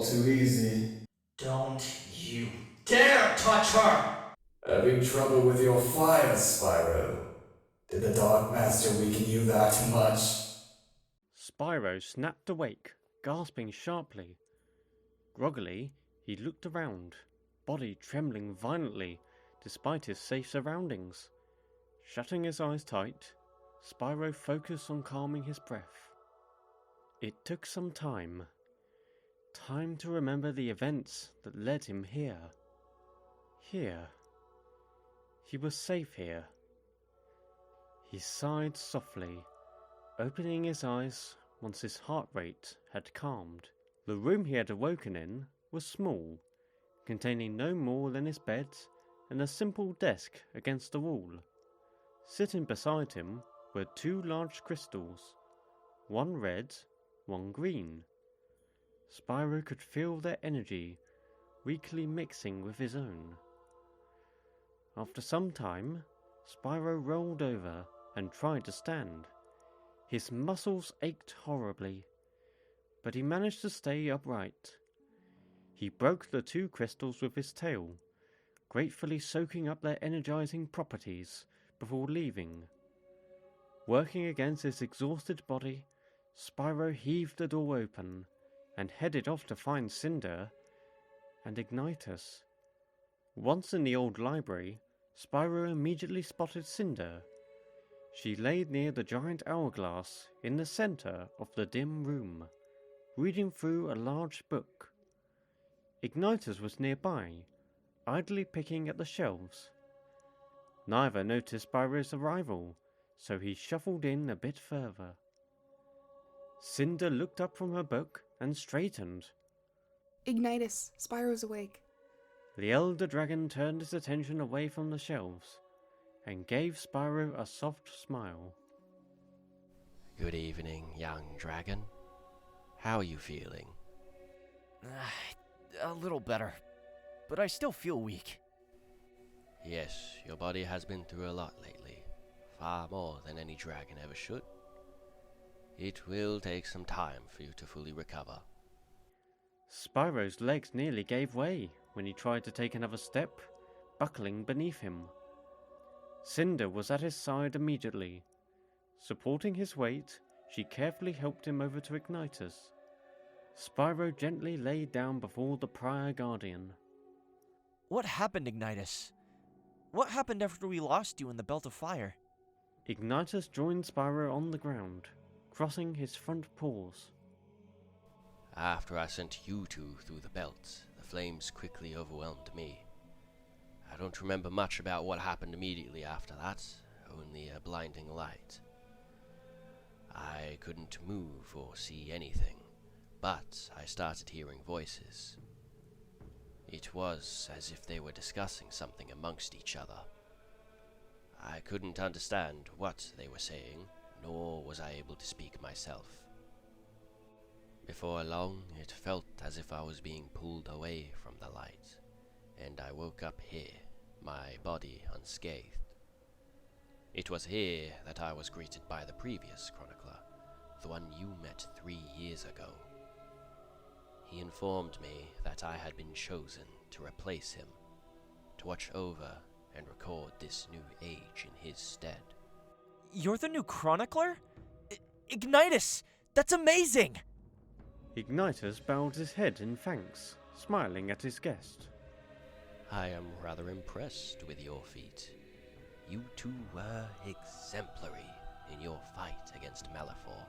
too easy. Don't you dare touch her! Having trouble with your fire, Spyro? Did the Dark Master weaken you that much? Spyro snapped awake, gasping sharply. Groggily, he looked around, body trembling violently despite his safe surroundings. Shutting his eyes tight, Spyro focused on calming his breath. It took some time. Time to remember the events that led him here. Here. He was safe here. He sighed softly, opening his eyes once his heart rate had calmed. The room he had awoken in was small, containing no more than his bed and a simple desk against the wall. Sitting beside him were two large crystals, one red, one green. Spyro could feel their energy weakly mixing with his own. After some time, Spyro rolled over and tried to stand. His muscles ached horribly, but he managed to stay upright. He broke the two crystals with his tail, gratefully soaking up their energizing properties before leaving. Working against his exhausted body, Spyro heaved the door open and headed off to find Cynder and Ignitus. Once in the old library, Spyro immediately spotted Cynder. She lay near the giant hourglass in the center of the dim room, reading through a large book. Ignitus was nearby, idly picking at the shelves. Neither noticed Spyro's arrival, so he shuffled in a bit further. Cynder looked up from her book and straightened. Ignitus, Spyro's awake. The elder dragon turned his attention away from the shelves and gave Spyro a soft smile. Good evening, young dragon. How are you feeling? A little better, but I still feel weak. Yes, your body has been through a lot lately, far more than any dragon ever should. It will take some time for you to fully recover. Spyro's legs nearly gave way when he tried to take another step, buckling beneath him. Cynder was at his side immediately. Supporting his weight, she carefully helped him over to Ignitus. Spyro gently laid down before the prior guardian. What happened, Ignitus? What happened after we lost you in the Belt of Fire? Ignitus joined Spyro on the ground, crossing his front paws. After I sent you two through the belt, the flames quickly overwhelmed me. I don't remember much about what happened immediately after that, only a blinding light. I couldn't move or see anything, but I started hearing voices. It was as if they were discussing something amongst each other. I couldn't understand what they were saying, nor was I able to speak myself. Before long, it felt as if I was being pulled away from the light, and I woke up here, my body unscathed. It was here that I was greeted by the previous chronicler, the one you met 3 years ago. He informed me that I had been chosen to replace him, to watch over and record this new age in his stead. You're the new chronicler? Ignitus! That's amazing! Ignitus bowed his head in thanks, smiling at his guest. I am rather impressed with your feat. You two were exemplary in your fight against Malefor.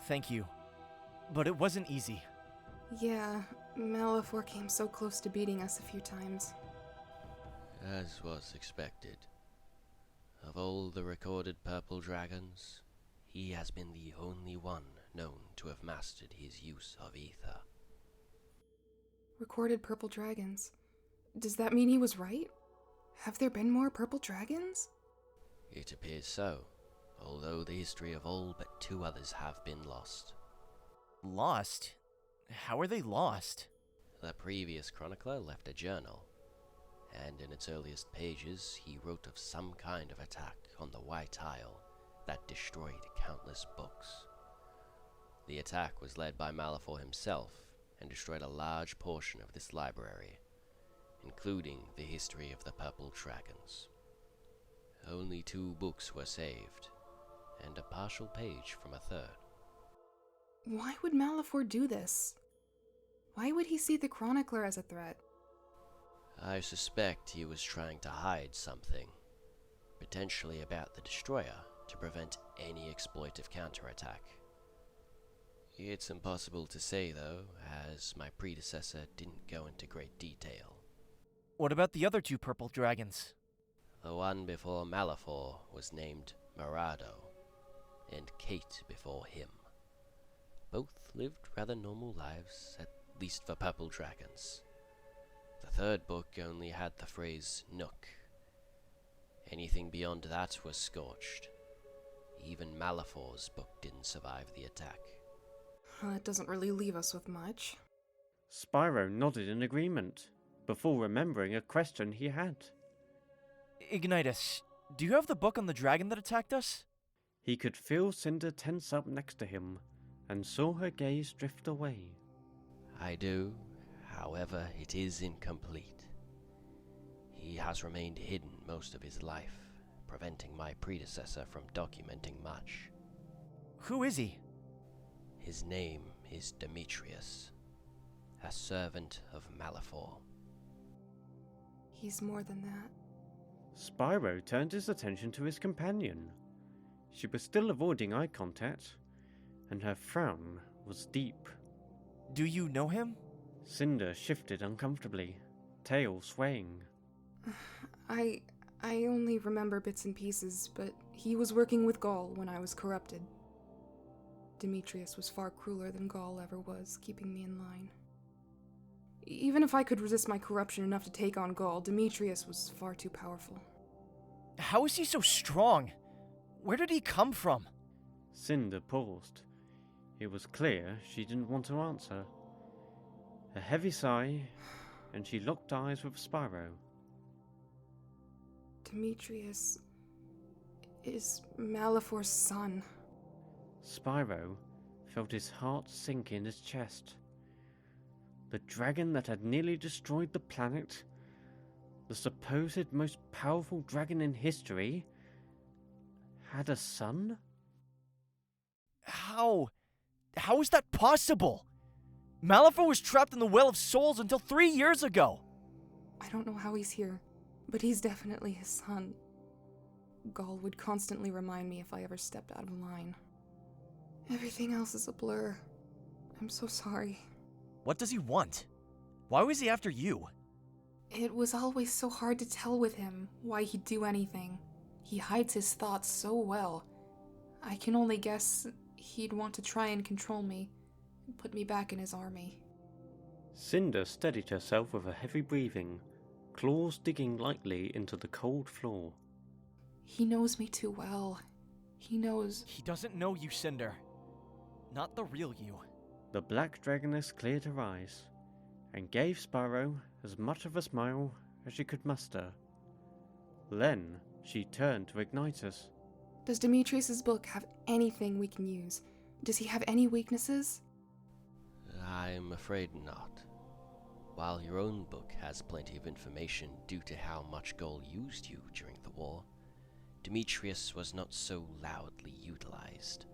Thank you. But it wasn't easy. Yeah, Malefor came so close to beating us a few times. As was expected. Of all the recorded purple dragons, he has been the only one known to have mastered his use of ether. Recorded purple dragons. Does that mean he was right? Have there been more purple dragons? It appears so, although the history of all but 2 others have been lost. Lost? How are they lost? The previous chronicler left a journal, and in its earliest pages he wrote of some kind of attack on the White Isle that destroyed countless books. The attack was led by Malefor himself, and destroyed a large portion of this library, including the history of the Purple Dragons. Only 2 books were saved, and a partial page from a third. Why would Malefor do this? Why would he see the Chronicler as a threat? I suspect he was trying to hide something, potentially about the Destroyer, to prevent any exploitive counterattack. It's impossible to say, though, as my predecessor didn't go into great detail. What about the other 2 purple dragons? The one before Malefor was named Marado, and Kate before him. Both lived rather normal lives, at least for purple dragons. The third book only had the phrase Nook. Anything beyond that was scorched. Even Malefor's book didn't survive the attack. Well, that doesn't really leave us with much. Spyro nodded in agreement, before remembering a question he had. Ignitus, do you have the book on the dragon that attacked us? He could feel Cynder tense up next to him, and saw her gaze drift away. I do, however, it is incomplete. He has remained hidden most of his life, preventing my predecessor from documenting much. Who is he? His name is Demetrius, a servant of Malefor. He's more than that. Spyro turned his attention to his companion. She was still avoiding eye contact, and her frown was deep. Do you know him? Cynder shifted uncomfortably, tail swaying. I only remember bits and pieces, but he was working with Gaul when I was corrupted. Demetrius was far crueler than Gaul ever was, keeping me in line. Even if I could resist my corruption enough to take on Gaul, Demetrius was far too powerful. How is he so strong? Where did he come from? Cynder paused. It was clear she didn't want to answer. A heavy sigh, and she locked eyes with Spyro. Demetrius is Malefor's son. Spyro felt his heart sink in his chest. The dragon that had nearly destroyed the planet, the supposed most powerful dragon in history, had a son? How? How is that possible? Malefor was trapped in the Well of Souls until 3 years ago. I don't know how he's here, but he's definitely his son. Gaul would constantly remind me if I ever stepped out of line. Everything else is a blur. I'm so sorry. What does he want? Why was he after you? It was always so hard to tell with him why he'd do anything. He hides his thoughts so well. I can only guess he'd want to try and control me and put me back in his army. Cynder steadied herself with a heavy breathing, claws digging lightly into the cold floor. He knows me too well. He knows... He doesn't know you, Cynder. Not the real you. The black dragoness cleared her eyes, and gave Spyro as much of a smile as she could muster. Then she turned to Ignitus. Does Demetrius's book have anything we can use? Does he have any weaknesses? I'm afraid not. While your own book has plenty of information due to how much Gaul used you during the war, Demetrius was not so loudly utilized,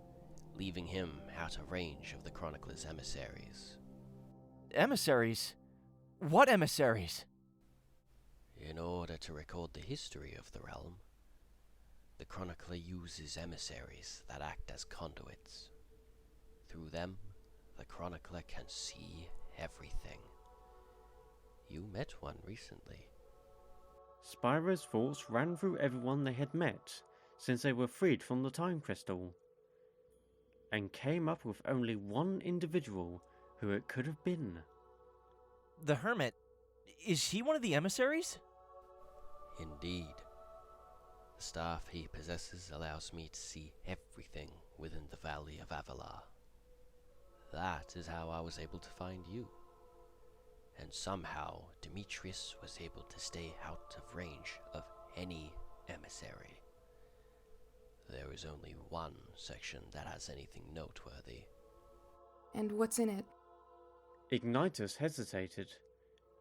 leaving him out of range of the Chronicler's emissaries. Emissaries? What emissaries? In order to record the history of the realm, the Chronicler uses emissaries that act as conduits. Through them, the Chronicler can see everything. You met one recently. Spyro's thoughts ran through everyone they had met since they were freed from the Time Crystal, and came up with only one individual who it could have been. The Hermit. Is he one of the emissaries? Indeed. The staff he possesses allows me to see everything within the Valley of Avalar. That is how I was able to find you. And somehow, Demetrius was able to stay out of range of any emissary. There is only one section that has anything noteworthy. And what's in it? Ignitus hesitated,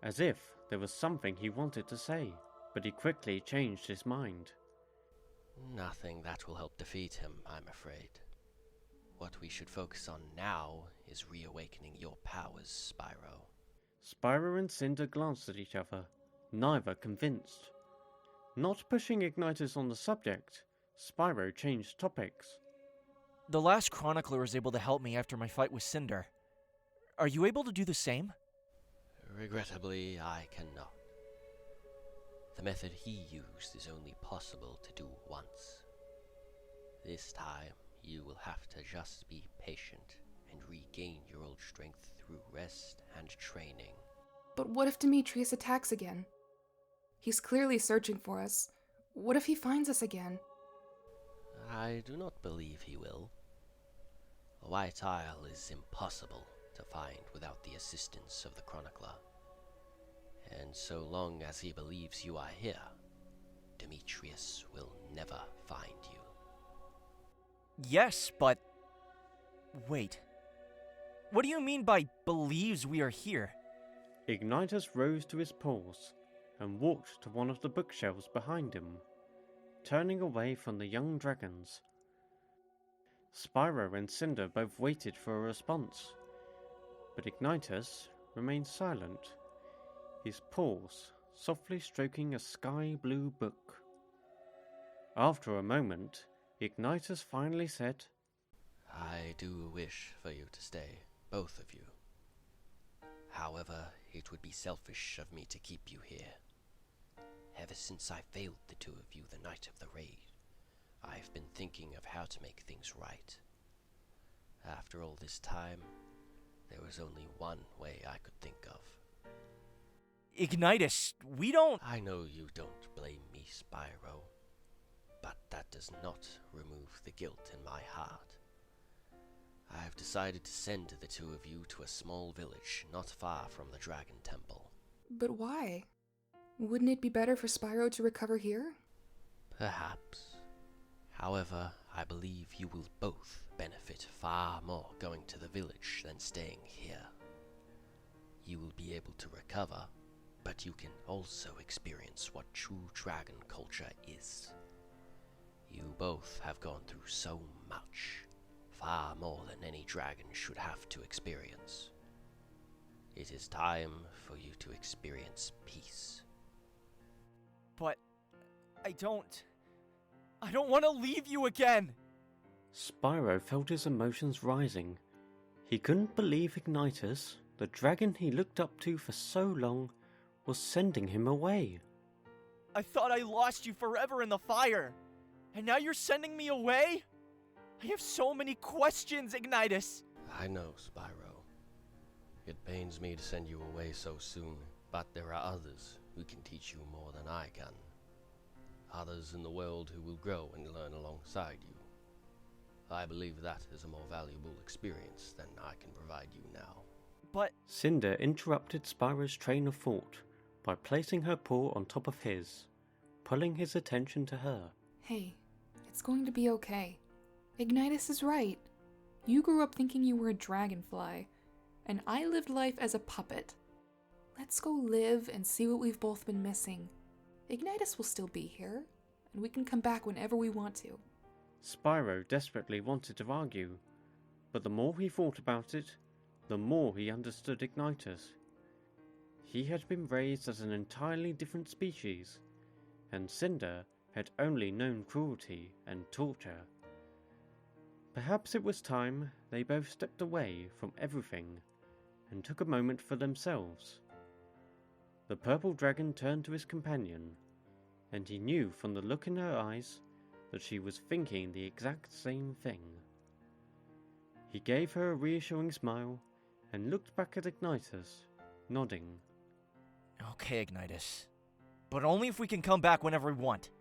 as if there was something he wanted to say, but he quickly changed his mind. Nothing that will help defeat him, I'm afraid. What we should focus on now is reawakening your powers, Spyro. Spyro and Cynder glanced at each other, neither convinced. Not pushing Ignitus on the subject, Spyro changed topics. The last Chronicler was able to help me after my fight with Cynder. Are you able to do the same? Regrettably, I cannot. The method he used is only possible to do once. This time, you will have to just be patient and regain your old strength through rest and training. But what if Demetrius attacks again? He's clearly searching for us. What if he finds us again? I do not believe he will. The White Isle is impossible to find without the assistance of the Chronicler. And so long as he believes you are here, Demetrius will never find you. Yes, but... Wait. What do you mean by believes we are here? Ignitus rose to his paws and walked to one of the bookshelves behind him, turning away from the young dragons. Spyro and Cynder both waited for a response, but Ignitus remained silent, his paws softly stroking a sky-blue book. After a moment, Ignitus finally said, I do wish for you to stay, both of you. However, it would be selfish of me to keep you here. Ever since I failed the two of you the night of the raid, I've been thinking of how to make things right. After all this time, there was only one way I could think of. Ignitus, we don't... I know you don't blame me, Spyro, but that does not remove the guilt in my heart. I've decided to send the two of you to a small village not far from the Dragon Temple. But why? Wouldn't it be better for Spyro to recover here? Perhaps. However, I believe you will both benefit far more going to the village than staying here. You will be able to recover, but you can also experience what true dragon culture is. You both have gone through so much, far more than any dragon should have to experience. It is time for you to experience peace. But... I don't want to leave you again! Spyro felt his emotions rising. He couldn't believe Ignitus, the dragon he looked up to for so long, was sending him away. I thought I lost you forever in the fire! And now you're sending me away? I have so many questions, Ignitus! I know, Spyro. It pains me to send you away so soon, but there are others who can teach you more than I can. Others in the world who will grow and learn alongside you. I believe that is a more valuable experience than I can provide you now. But... Cynder interrupted Spyro's train of thought by placing her paw on top of his, pulling his attention to her. Hey, it's going to be okay. Ignitus is right. You grew up thinking you were a dragonfly, and I lived life as a puppet. Let's go live and see what we've both been missing. Ignitus will still be here, and we can come back whenever we want to. Spyro desperately wanted to argue, but the more he thought about it, the more he understood Ignitus. He had been raised as an entirely different species, and Cynder had only known cruelty and torture. Perhaps it was time they both stepped away from everything and took a moment for themselves. The purple dragon turned to his companion, and he knew from the look in her eyes that she was thinking the exact same thing. He gave her a reassuring smile and looked back at Ignitus, nodding. Okay, Ignitus. But only if we can come back whenever we want.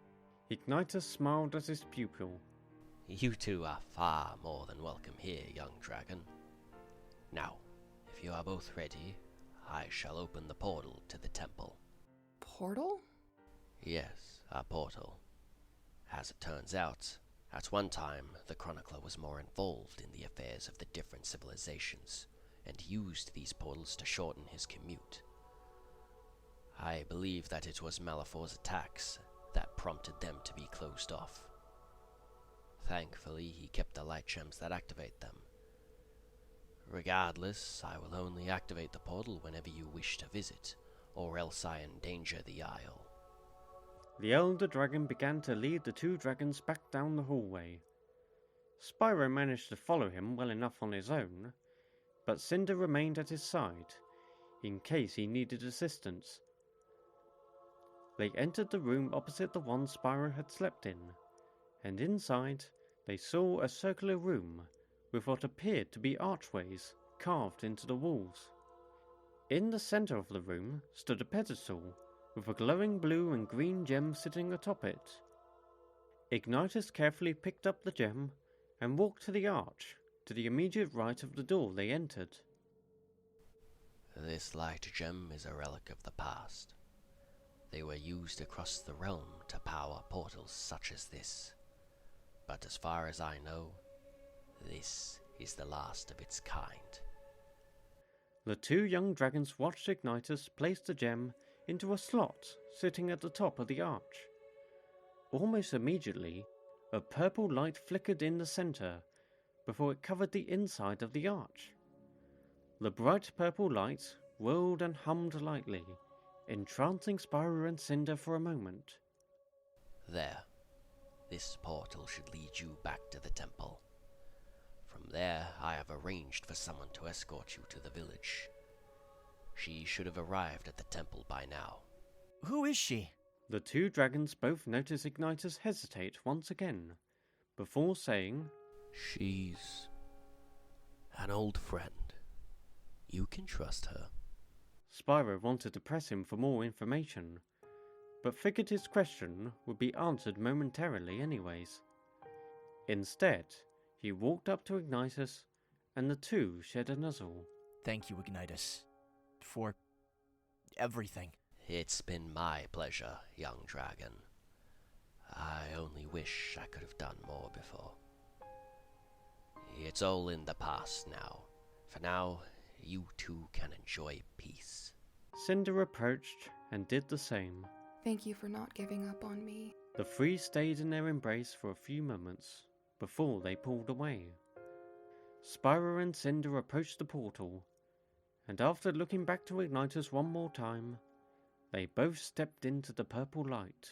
Ignitus smiled at his pupil. You two are far more than welcome here, young dragon. Now, if you are both ready, I shall open the portal to the temple. Portal? Yes, a portal. As it turns out, at one time, the Chronicler was more involved in the affairs of the different civilizations, and used these portals to shorten his commute. I believe that it was Malefor's attacks that prompted them to be closed off. Thankfully, he kept the light gems that activate them. Regardless, I will only activate the portal whenever you wish to visit, or else I endanger the Isle. The elder dragon began to lead the two dragons back down the hallway. Spyro managed to follow him well enough on his own, but Cynder remained at his side, in case he needed assistance. They entered the room opposite the one Spyro had slept in, and inside they saw a circular room with what appeared to be archways carved into the walls. In the centre of the room stood a pedestal with a glowing blue and green gem sitting atop it. Ignitus carefully picked up the gem and walked to the arch, to the immediate right of the door they entered. This light gem is a relic of the past. They were used across the realm to power portals such as this. But as far as I know, this is the last of its kind. The two young dragons watched Ignitus place the gem into a slot sitting at the top of the arch. Almost immediately, a purple light flickered in the centre before it covered the inside of the arch. The bright purple light whirled and hummed lightly, entrancing Spyro and Cynder for a moment. There. This portal should lead you back to the temple. From there, I have arranged for someone to escort you to the village. She should have arrived at the temple by now. Who is she? The two dragons both noticed Ignitus hesitate once again, before saying, She's an old friend. You can trust her. Spyro wanted to press him for more information, but figured his question would be answered momentarily anyways. Instead, he walked up to Ignitus, and the two shared a nuzzle. Thank you, Ignitus, for everything. It's been my pleasure, young dragon. I only wish I could have done more before. It's all in the past now. For now, you two can enjoy peace. Cynder approached and did the same. Thank you for not giving up on me. The three stayed in their embrace for a few moments before they pulled away. Spyro and Cynder approached the portal, and after looking back to Ignitus one more time, they both stepped into the purple light.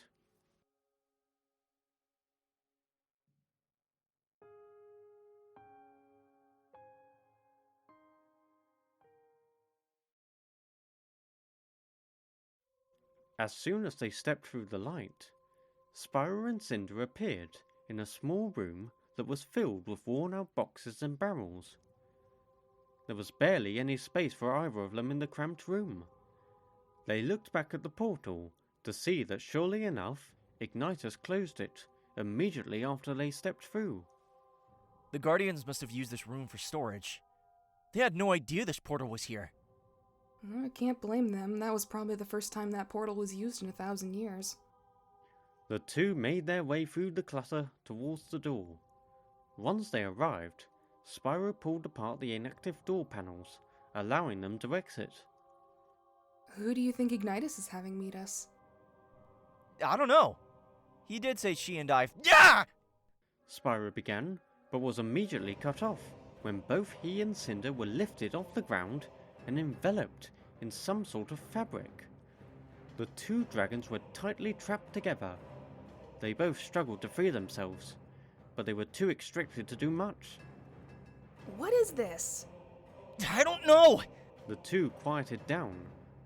As soon as they stepped through the light, Spyro and Cynder appeared in a small room that was filled with worn-out boxes and barrels. There was barely any space for either of them in the cramped room. They looked back at the portal to see that surely enough, Ignitus closed it immediately after they stepped through. The Guardians must have used this room for storage. They had no idea this portal was here. I can't blame them. That was probably the first time that portal was used in 1,000 years. The two made their way through the clutter towards the door. Once they arrived, Spyro pulled apart the inactive door panels, allowing them to exit. Who do you think Ignitus is having meet us? I don't know. He did say she and I... Yeah! Spyro began, but was immediately cut off when both he and Cynder were lifted off the ground and enveloped in some sort of fabric. The two dragons were tightly trapped together. They both struggled to free themselves, but they were too restricted to do much. What is this? I don't know! The two quieted down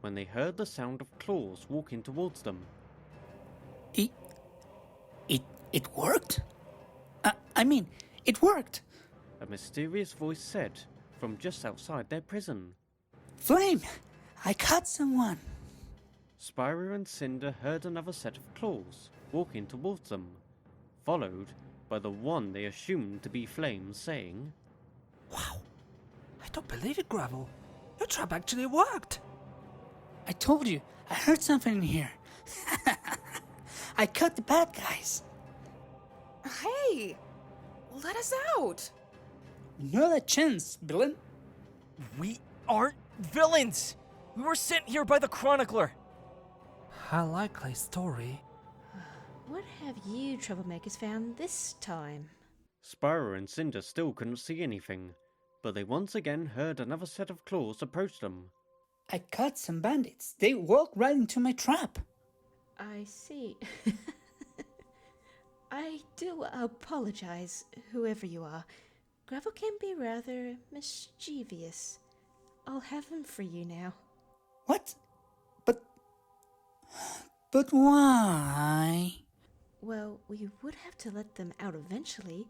when they heard the sound of claws walking towards them. It worked? I mean, it worked! A mysterious voice said from just outside their prison. Flame! I caught someone! Spyro and Cynder heard another set of claws walking towards them, followed by the one they assumed to be Flame saying, Wow! I don't believe it, Gravel. Your trap actually worked! I told you, I heard something in here. I caught the bad guys. Hey! Let us out! Not a chance, villain. We aren't villains! We were sent here by the Chronicler! A likely story. What have you troublemakers found this time? Spyro and Cynder still couldn't see anything, but they once again heard another set of claws approach them. I caught some bandits. They walked right into my trap. I see. I do apologize, whoever you are. Gravel can be rather mischievous. I'll have him for you now. What? But why? Well, we would have to let them out eventually.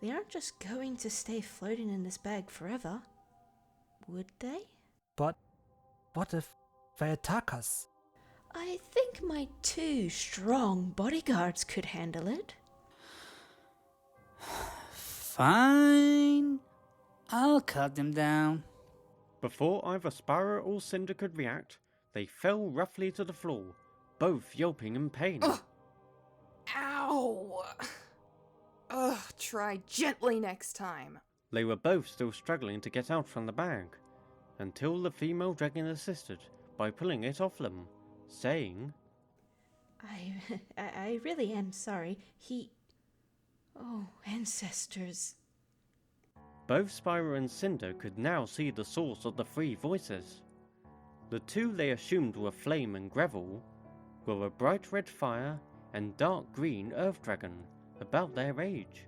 They aren't just going to stay floating in this bag forever. Would they? But what if they attack us? I think my 2 strong bodyguards could handle it. Fine. I'll cut them down. Before either Spyro or Cynder could react, they fell roughly to the floor, both yelping in pain. Ugh. Ow! Ugh, try gently next time. They were both still struggling to get out from the bag, until the female dragon assisted by pulling it off them, saying, I really am sorry. Oh, ancestors. Both Spyro and Cynder could now see the source of the 3 voices. The 2 they assumed were Flame and Gravel were a bright red fire and dark green earth dragon about their age,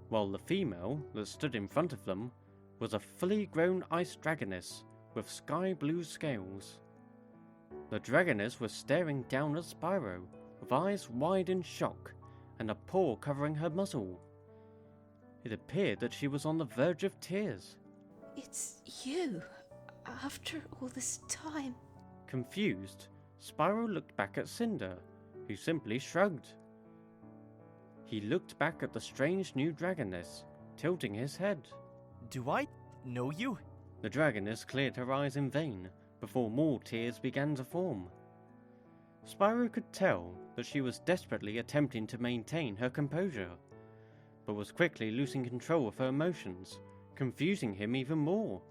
while the female that stood in front of them was a fully grown ice dragoness with sky blue scales. The dragoness was staring down at Spyro with eyes wide in shock and a paw covering her muzzle. It appeared that she was on the verge of tears. It's you, after all this time. Confused, Spyro looked back at Cynder, who simply shrugged. He looked back at the strange new dragoness, tilting his head. Do I know you? The dragoness cleared her eyes in vain before more tears began to form. Spyro could tell that she was desperately attempting to maintain her composure, but was quickly losing control of her emotions, confusing him even more.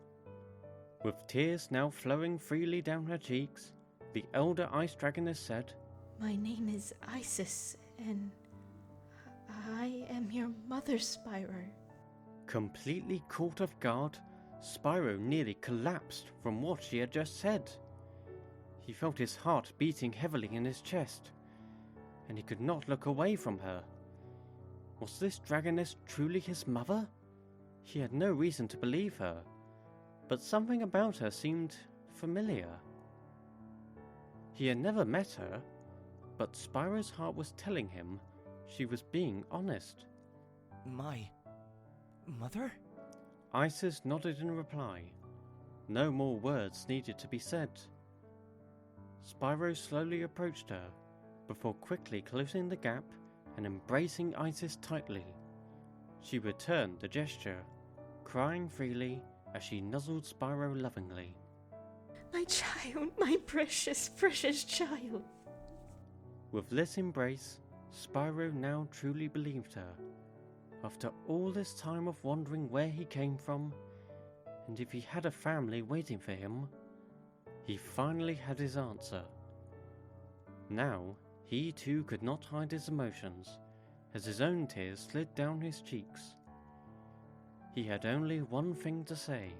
With tears now flowing freely down her cheeks, the elder ice dragoness said, My name is Icis, and I am your mother, Spyro. Completely caught off guard, Spyro nearly collapsed from what she had just said. He felt his heart beating heavily in his chest, and he could not look away from her. Was this dragoness truly his mother? He had no reason to believe her, but something about her seemed familiar. He had never met her, but Spyro's heart was telling him she was being honest. My mother? Icis nodded in reply. No more words needed to be said. Spyro slowly approached her, before quickly closing the gap and embracing Icis tightly. She returned the gesture, crying freely as she nuzzled Spyro lovingly. My child, my precious, precious child. With this embrace, Spyro now truly believed her. After all this time of wondering where he came from, and if he had a family waiting for him, he finally had his answer. Now, he too could not hide his emotions, as his own tears slid down his cheeks. He had only one thing to say,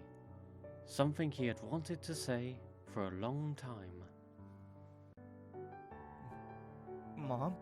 something he had wanted to say for a long time. Mom?